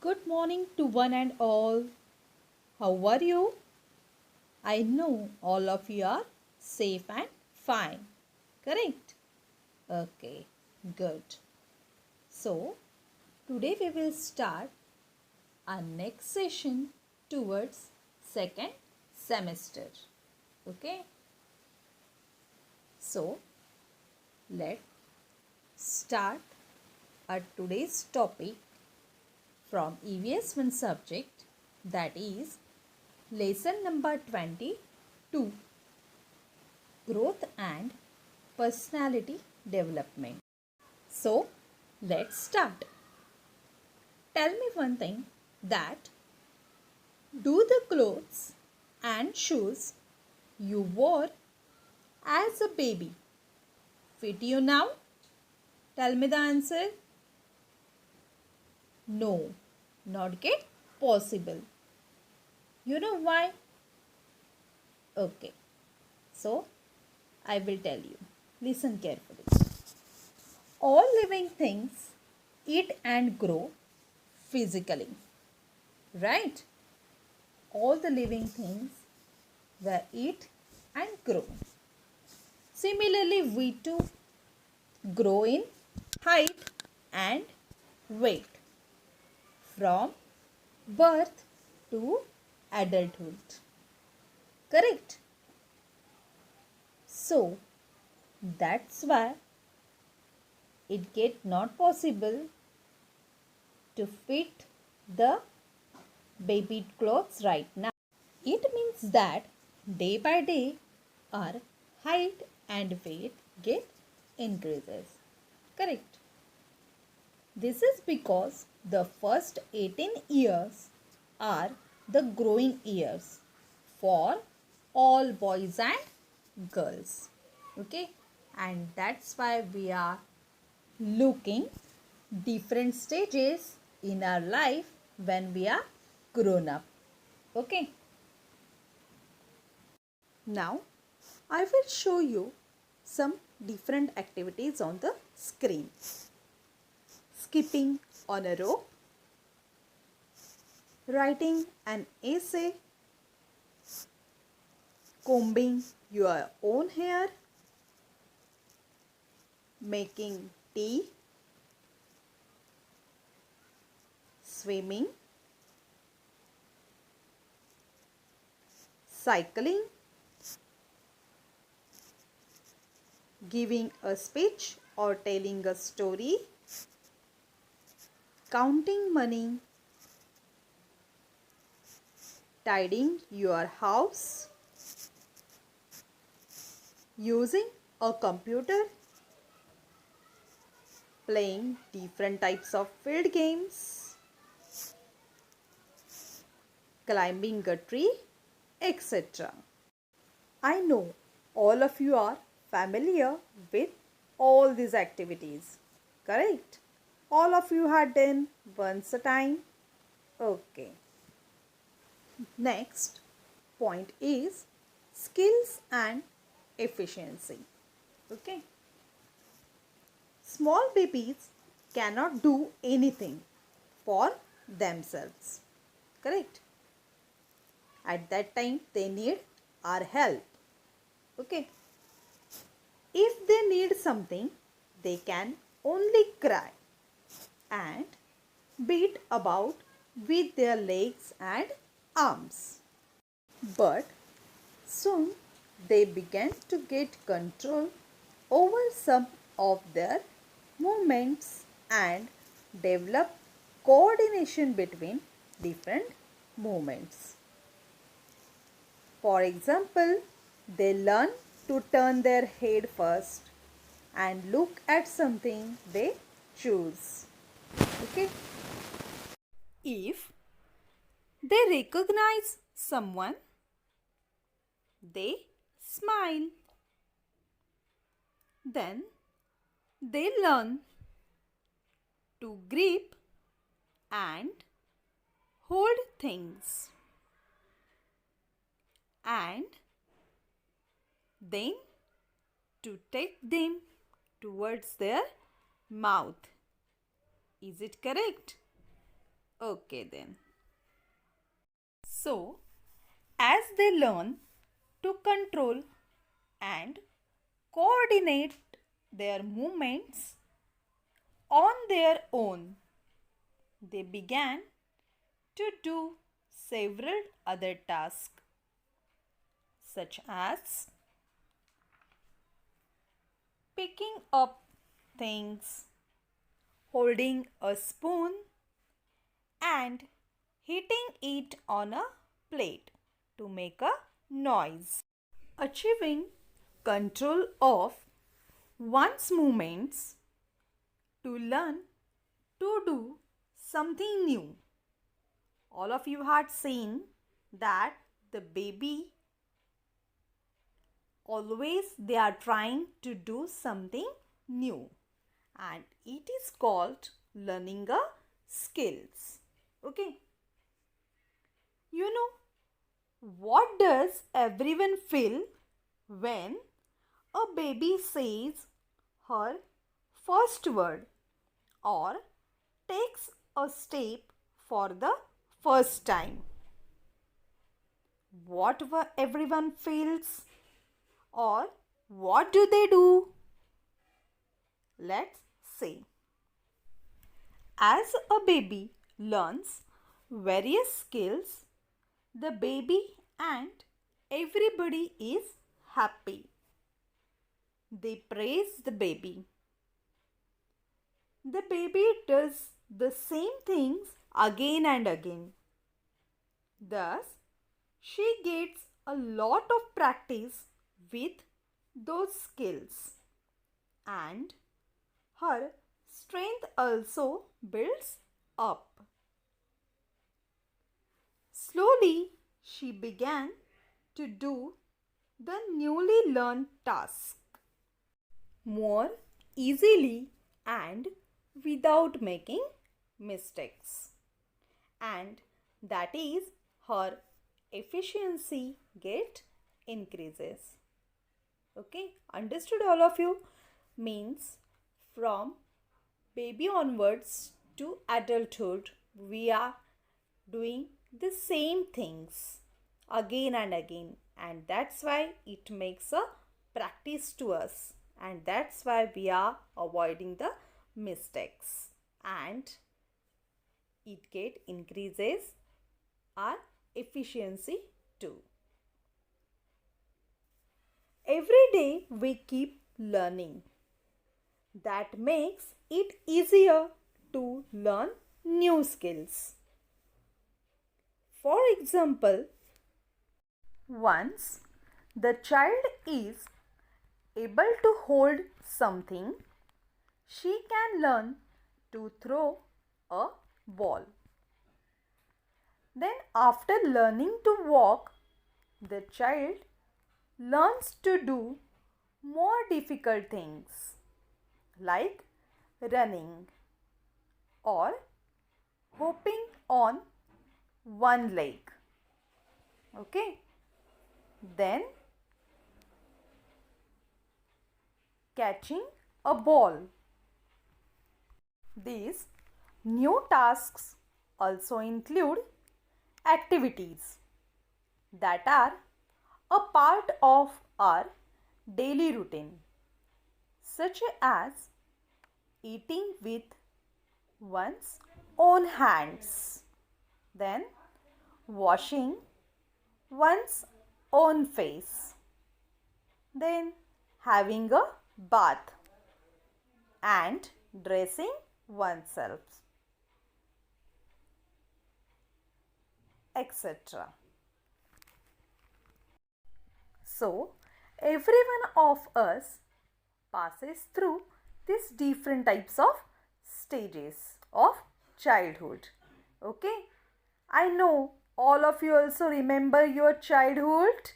Good morning to one and all. How are you? I know all of you are safe and fine. Correct? Okay, good. So, today we will start our next session towards second semester. Okay? So, let's start our today's topic from EVS 1 subject, that is lesson number 22, growth and personality development. So let's start. Tell me one thing, that do the clothes and shoes you wore as a baby fit you now? Tell me the answer. No, not yet possible. You know why? Okay, so I will tell you. Listen carefully. All living things eat and grow physically, right? All the living things will eat and grow. Similarly, we too grow in height and weight from birth to adulthood. Correct? So, that's why it get not possible to fit the baby clothes right now. It means that day by day our height and weight get increases. Correct? This is because the first 18 years are the growing years for all boys and girls. Okay? And that's why we are looking different stages in our life when we are grown up. Okay? Now I will show you some different activities on the screen. Skipping on a rope, writing an essay, combing your own hair, making tea, swimming, cycling, giving a speech or telling a story, counting money, tidying your house, using a computer, playing different types of field games, climbing a tree, etc. I know all of you are familiar with all these activities, correct? All of you had done once a time. Okay. Next point is skills and efficiency. Okay. Small babies cannot do anything for themselves. Correct? At that time they need our help. Okay. If they need something, they can only cry and beat about with their legs and arms. But soon they began to get control over some of their movements and develop coordination between different movements. For example, they learn to turn their head first and look at something they choose. Okay? If they recognize someone, they smile. Then they learn to grip and hold things, and then to take them towards their mouth. Is it correct? Okay then. So, as they learn to control and coordinate their movements on their own, they began to do several other tasks such as picking up things, holding a spoon, and hitting it on a plate to make a noise. Achieving control of one's movements to learn to do something new. All of you had seen that the baby always they are trying to do something new, and it is called learning a skills. Okay, you know what does everyone feel when a baby says her first word or takes a step for the first time? What everyone feels, or what do they do? Let's see. As a baby learns various skills, the baby and everybody is happy. They praise the baby. The baby does the same things again and again. Thus, she gets a lot of practice with those skills, and her strength also builds up. Slowly, she began to do the newly learned task more easily and without making mistakes. And that is her efficiency get increases. Okay, understood all of you? Means from baby onwards to adulthood, we are doing the same things again and again, and that's why it makes a practice to us, and that's why we are avoiding the mistakes, and it get increases our efficiency too. Every day we keep learning. That makes it easier to learn new skills. For example, once the child is able to hold something, she can learn to throw a ball. Then after learning to walk, the child learns to do more difficult things like running or hopping on one leg. Okay. Then catching a ball. These new tasks also include activities that are a part of our daily routine, such as eating with one's own hands, then washing one's own face, then having a bath and dressing oneself, etc. So, every one of us passes through these different types of stages of childhood. Okay, I know all of you also remember your childhood,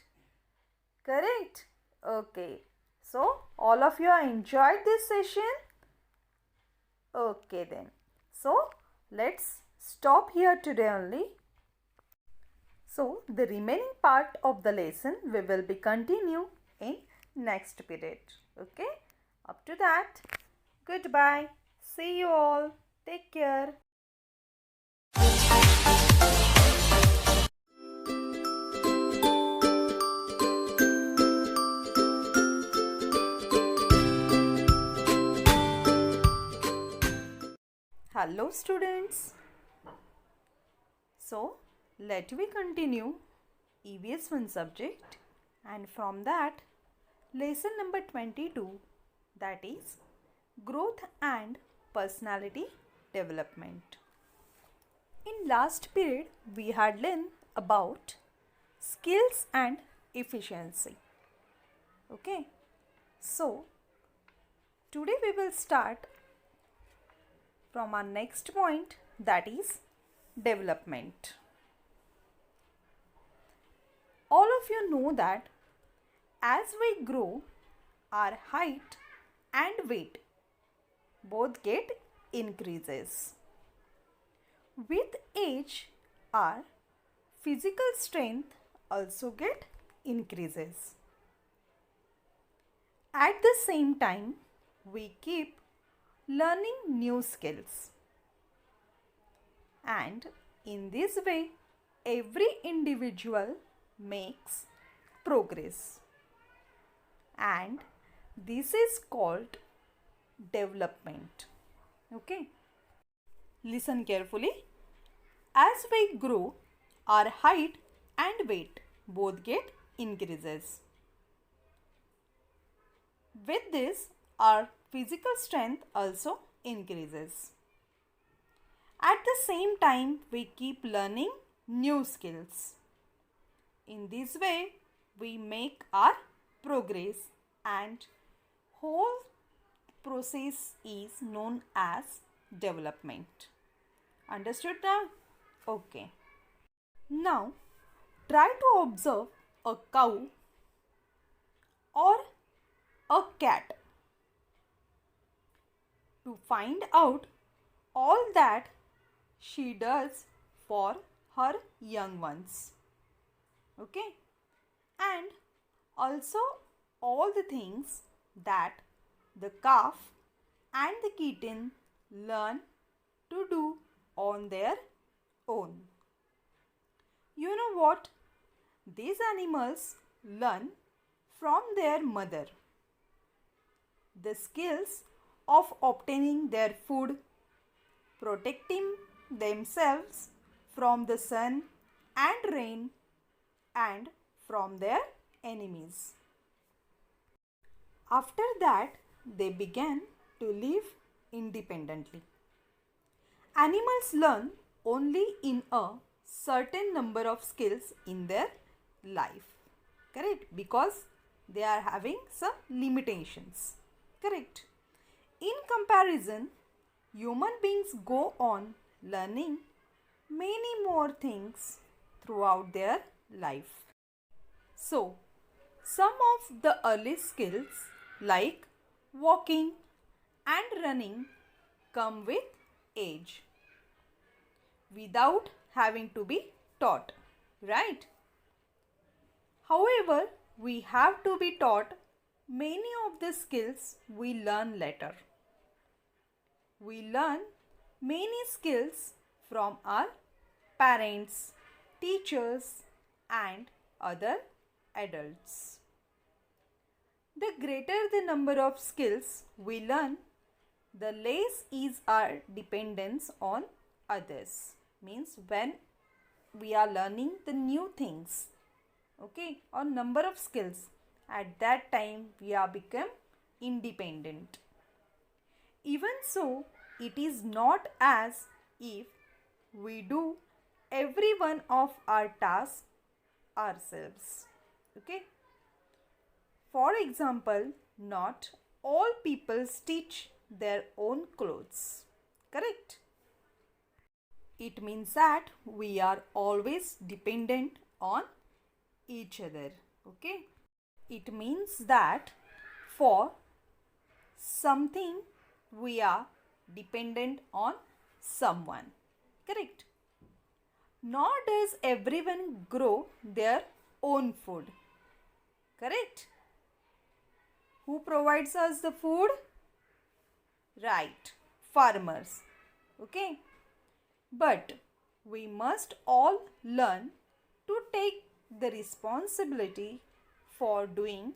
correct? Okay, so all of you enjoyed this session. Okay then, so let's stop here today only. So the remaining part of the lesson we will be continue in next period. Okay, up to that, goodbye, see you all, take care. Hello students. So let we continue EVS 1 subject, and from that lesson number 22, that is growth and personality development. In last period we had learned about skills and efficiency. Okay, so today we will start from our next point, that is development. All of you know that as we grow, our height and weight both get increases. With age, our physical strength also get increases. At the same time, we keep learning new skills, and in this way every individual makes progress, and this is called development. Okay, listen carefully. As we grow, our height and weight both get increases. With this, our physical strength also increases. At the same time, we keep learning new skills. In this way, we make our progress, and whole process is known as development. Understood now? Okay. Now, try to observe a cow or a cat to find out all that she does for her young ones. Okay, and also all the things that the calf and the kitten learn to do on their own. You know what? These animals learn from their mother the skills of obtaining their food, protecting themselves from the sun and rain, and from their enemies. After that, they began to live independently. Animals learn only in a certain number of skills in their life, correct? Because they are having some limitations, correct? In comparison, human beings go on learning many more things throughout their life. So, some of the early skills like walking and running come with age, without having to be taught, right? However, we have to be taught many of the skills we learn later. We learn many skills from our parents, teachers, and other adults. The greater the number of skills we learn, the less is our dependence on others. Means when we are learning the new things, okay, or number of skills, at that time we are become independent. Even so, it is not as if we do every one of our tasks ourselves. Okay. For example, not all people stitch their own clothes. Correct? It means that we are always dependent on each other. Okay. It means that for something we are dependent on someone, correct? Nor does everyone grow their own food, correct? Who provides us the food? Right, farmers, okay? But we must all learn to take the responsibility for doing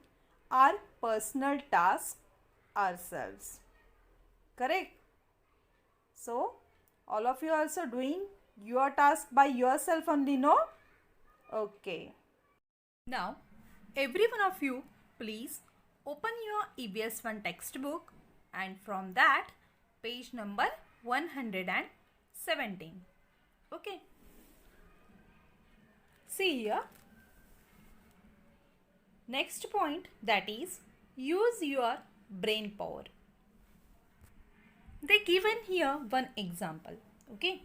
our personal tasks ourselves. Correct? So, All of you also doing your task by yourself only, no? Okay. Now, every one of you, please open your EVS 1 textbook and from that, page number 117. Okay. See here. Next point, that is use your brain power. They given here one example. Okay.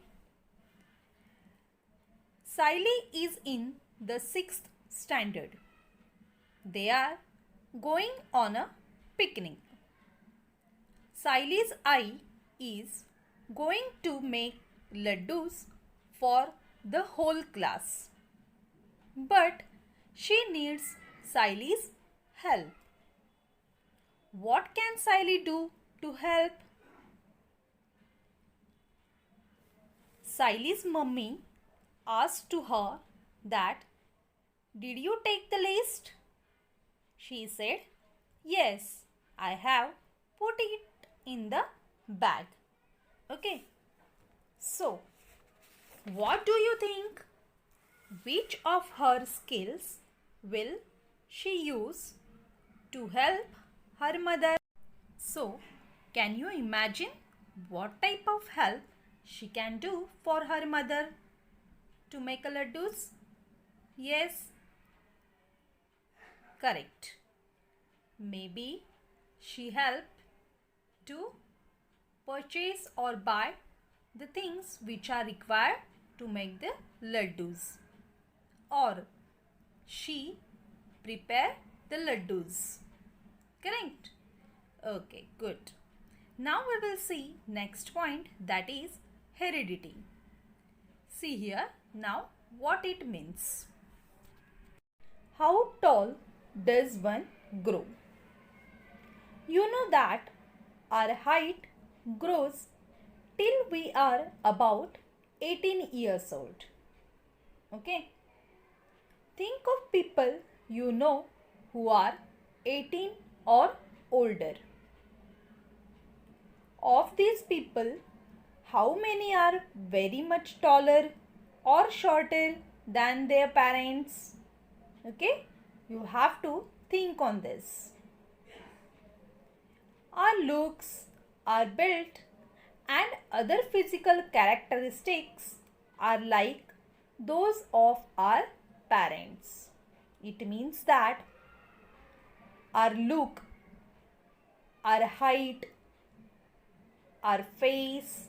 Siley is in the 6th standard. They are going on a picnic. Siley's eye is going to make laddus for the whole class. But she needs Siley's help. What can Siley do to help? Siley's mummy asked to her that, "Did you take the list?" She said, "Yes, I have put it in the bag." Okay. So, what do you think? Which of her skills will she use to help her mother? So, can you imagine what type of help she can do for her mother to make a laddus? Yes, correct. Maybe she helped to purchase or buy the things which are required to make the laddus, or she prepare the laddus. Correct? Okay, good. Now we will see next point, that is heredity. See here now what it means. How tall does one grow? You know that our height grows till we are about 18 years old. Okay. Think of people you know who are 18 or older. Of these people, how many are very much taller or shorter than their parents? Okay, you have to think on this. Our looks, our build and other physical characteristics are like those of our parents. It means that our look, our height, our face,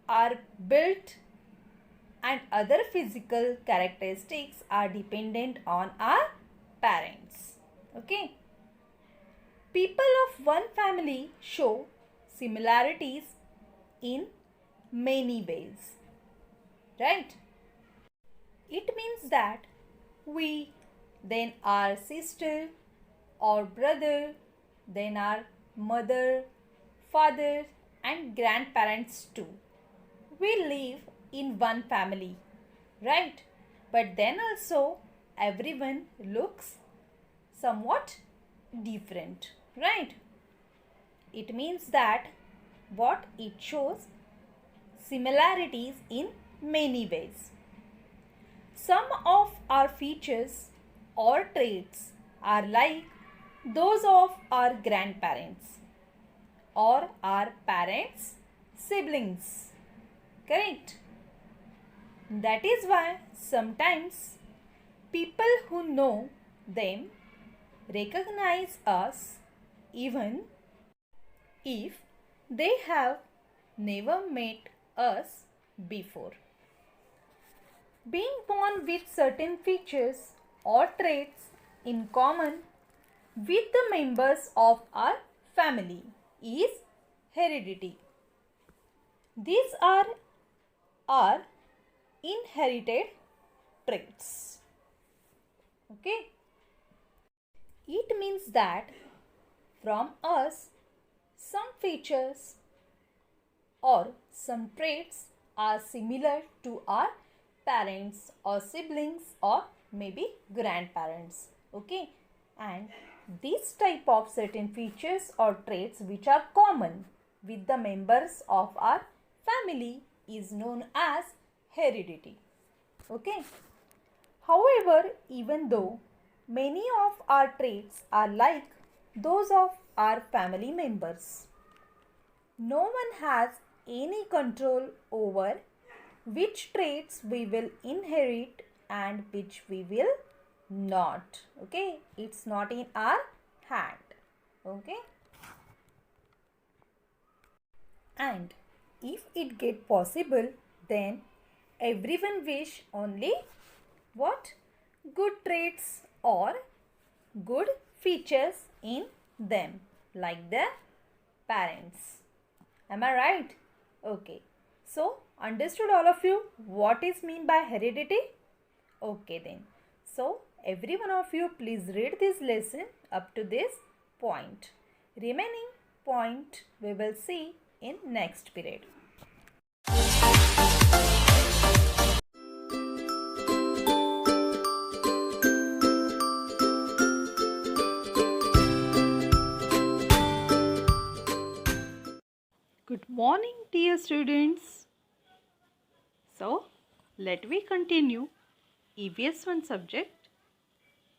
our build and other physical characteristics are dependent on our parents. Okay. People of one family show similarities in many ways. Right? It means that we, then our sister or brother, then our mother, father and grandparents too. We live in one family, right? But then also everyone looks somewhat different, right? It means that what it shows similarities in many ways. Some of our features or traits are like those of our grandparents or our parents' siblings. Correct? That is why sometimes people who know them recognize us even if they have never met us before. Being born with certain features or traits in common with the members of our family is heredity. These are our inherited traits. Okay. It means that from us some features or some traits are similar to our parents or siblings or maybe grandparents. Okay. And this type of certain features or traits which are common with the members of our family is known as heredity. Okay. However, even though many of our traits are like those of our family members, no one has any control over which traits we will inherit and which we will not. Okay, it's not in our hand. Okay, and if it get possible, then everyone wish only what? Good traits or good features in them, like their parents. Am I right? Okay. So, understood all of you what is mean by heredity? Okay then. So, every one of you please read this lesson up to this point. Remaining point we will see in next period. Good morning, dear students. So, let me continue EVS 1 subject.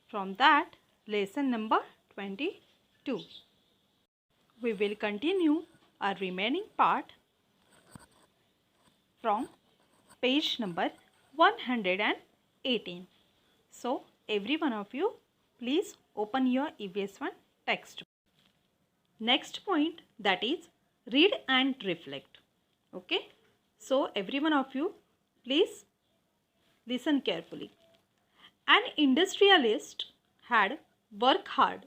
From that, lesson number 22. We will continue our remaining part from page number 118. So, every one of you, please open your EVS 1 text. Next point, that is read and reflect. Okay. So, every one of you, please listen carefully. An industrialist had worked hard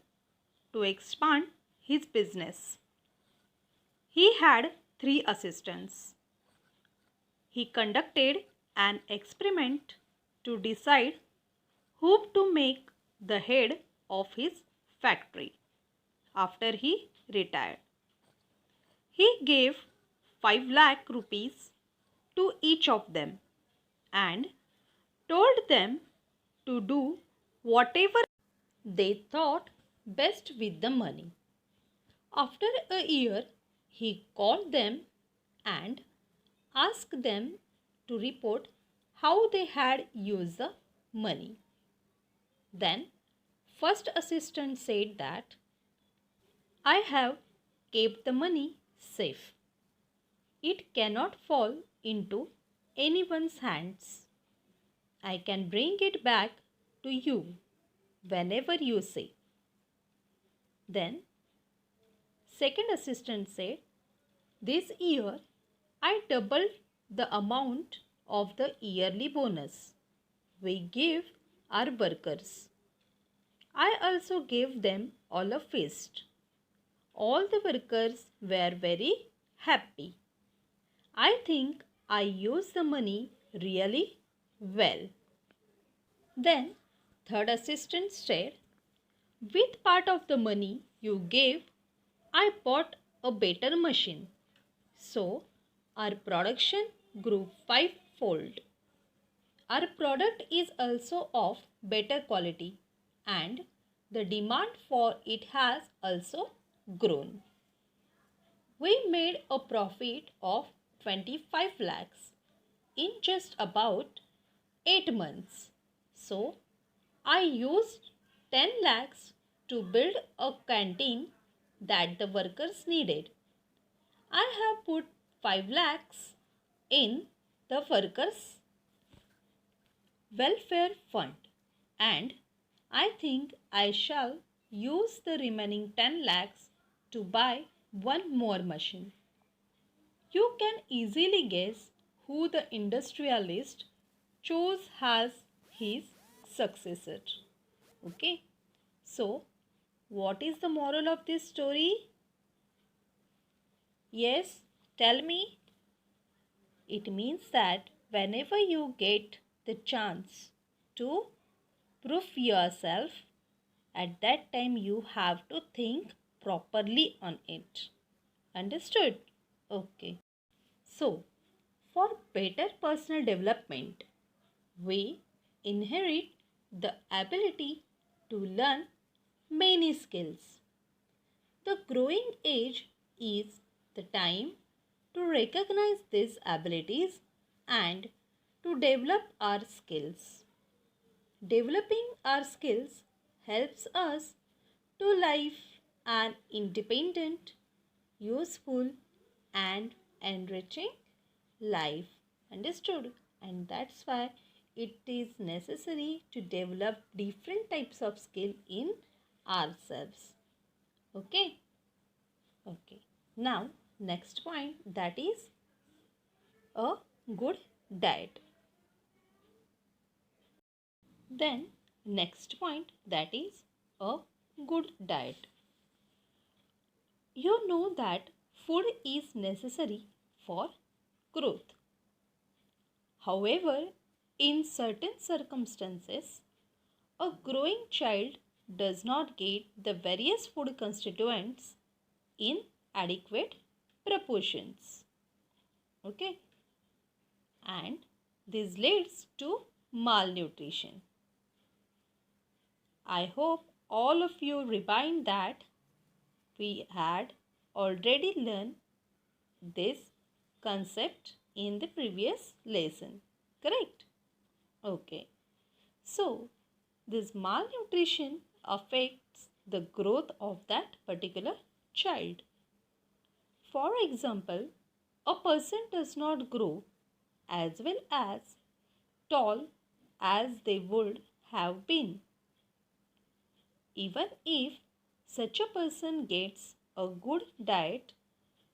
to expand his business. He had 3 assistants. He conducted an experiment to decide whom to make the head of his factory after he retired. He gave 5 lakh rupees to each of them and told them to do whatever they thought best with the money. After a year, he called them and asked them to report how they had used the money. Then, first assistant said that I have kept the money safe. It cannot fall into anyone's hands. I can bring it back to you whenever you say. Then, second assistant said, this year I doubled the amount of the yearly bonus we give our workers. I also gave them all a feast. All the workers were very happy. I think I used the money really well. Then, third assistant said, with part of the money you gave, I bought a better machine. So, our production grew 5-fold. Our product is also of better quality and the demand for it has also grown. We made a profit of 25 lakhs in just about 8 months. So, I used 10 lakhs to build a canteen that the workers needed. I have put 5 lakhs in the workers' welfare fund and I think I shall use the remaining 10 lakhs to buy one more machine. You can easily guess who the industrialist chose as his successor. Okay. So, what is the moral of this story? Yes, tell me. It means that whenever you get the chance to prove yourself, at that time you have to think properly on it. Understood? Okay. So, for better personal development, we inherit the ability to learn many skills. The growing age is the time to recognize these abilities and to develop our skills. Developing our skills helps us to live an independent, useful, and enriching life. Understood? And that's why it is necessary to develop different types of skill in ourselves. Okay? Okay. Now, next point, that is a good diet. Then, next point, that is a good diet. You know that food is necessary for growth. However, in certain circumstances, a growing child does not get the various food constituents in adequate proportions. Okay? And this leads to malnutrition. I hope all of you remind that we had already learned this concept in the previous lesson. Correct? Okay. So, this malnutrition affects the growth of that particular child. For example, a person does not grow as well as tall as they would have been. Even if such a person gets a good diet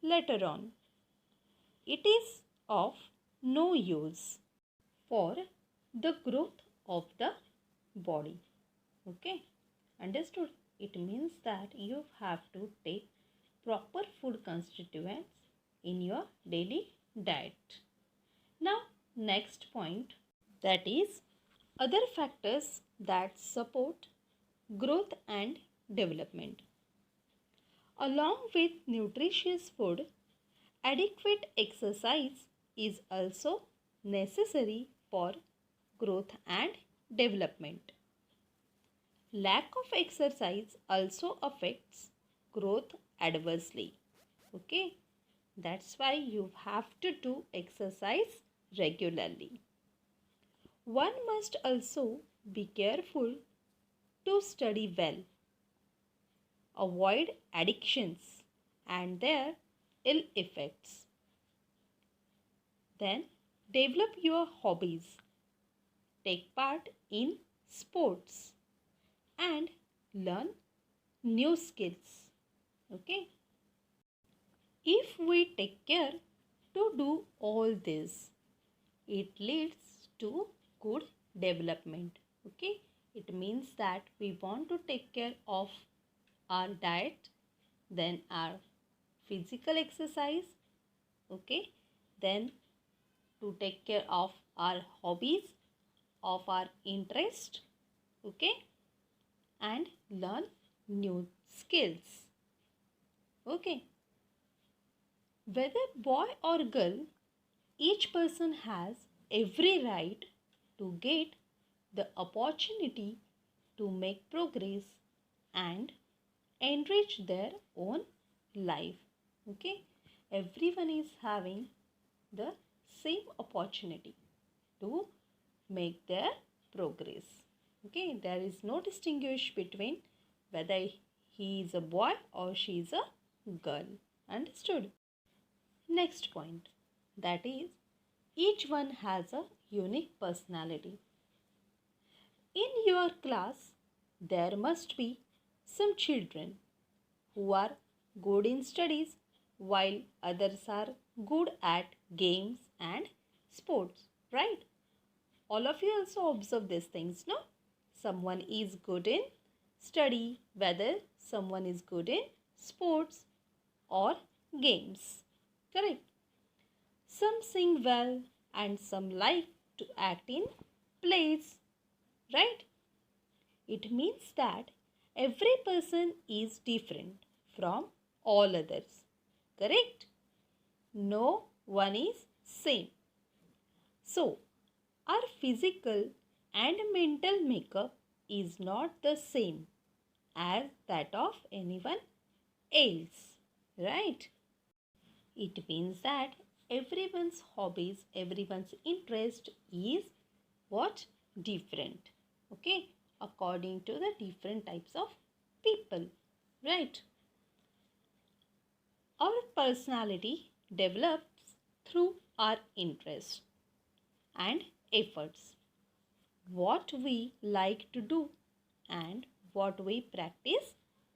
later on, it is of no use for the growth of the body. Okay, understood? It means that you have to take proper food constituents in your daily diet. Now, next point, that is other factors that support growth and development. Along with nutritious food, adequate exercise is also necessary for growth and development. Lack of exercise also affects growth adversely. Okay, that's why you have to do exercise regularly. One must also be careful to study well, avoid addictions and their ill effects. Then develop your hobbies, take part in sports and learn new skills. Okay? If we take care to do all this, it leads to good development. Okay? It means that we want to take care of our diet, then our physical exercise, okay, then to take care of our hobbies, of our interest, okay, and learn new skills. Okay, whether boy or girl, each person has every right to get the opportunity to make progress and enrich their own life. Okay, everyone is having the same opportunity to make their progress. Okay, there is no distinguish between whether he is a boy or she is a girl. Understood? Next point, that is each one has a unique personality. In your class, there must be some children who are good in studies while others are good at games and sports, right? All of you also observe these things, no? Someone is good in study, whether someone is good in sports or games, correct? Some sing well and some like to act in plays, right? It means that every person is different from all others. Correct? No one is same. So, our physical and mental makeup is not the same as that of anyone else. Right? It means that everyone's hobbies, everyone's interest is what? Different. Okay, according to the different types of people, right? Our personality develops through our interests and efforts, what we like to do and what we practice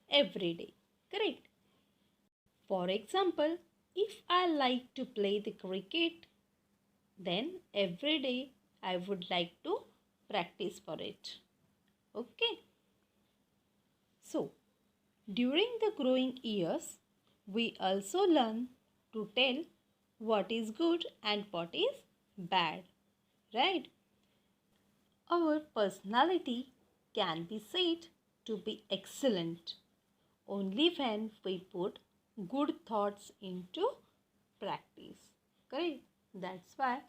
every day. Correct? For example, if I like to play the cricket, then every day I would like to practice for it. Okay. So, during the growing years, we also learn to tell what is good and what is bad, right? Our personality can be said to be excellent only when we put good thoughts into practice. Correct? That's why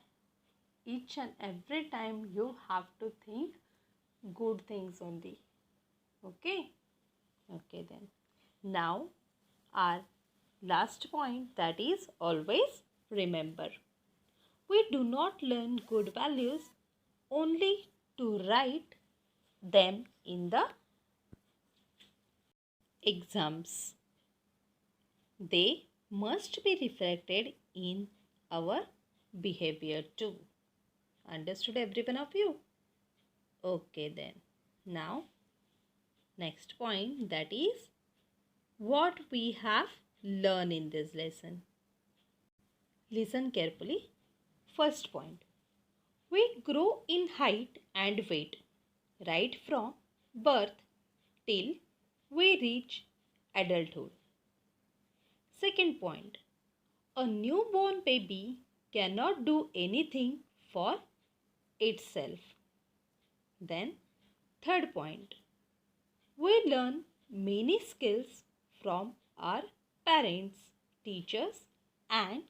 each and every time you have to think good things only. Okay? Okay then. Now our last point, that is always remember. We do not learn good values only to write them in the exams. They must be reflected in our behavior too. Understood, every one of you? Okay then. Now, next point, that is what we have learned in this lesson. Listen carefully. First point. We grow in height and weight right from birth till we reach adulthood. Second point. A newborn baby cannot do anything for itself. Then, third point. We learn many skills from our parents, teachers, and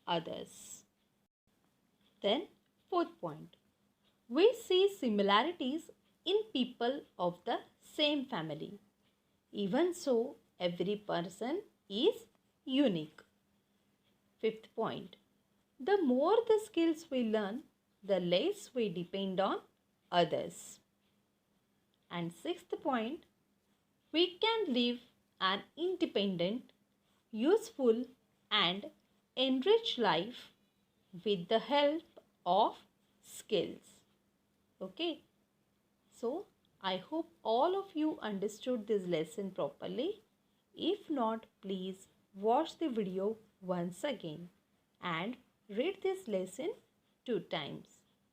others. Then, fourth point. We see similarities in people of the same family. Even so, every person is unique. Fifth point. The more the skills we learn, the less we depend on others. And sixth point, we can live an independent, useful, and enriched life with the help of skills. Okay, so I hope all of you understood this lesson properly. If not, please watch the video once again and read this lesson 2 times.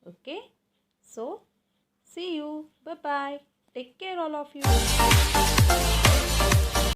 Okay, so see you. Bye bye. Take care, all of you.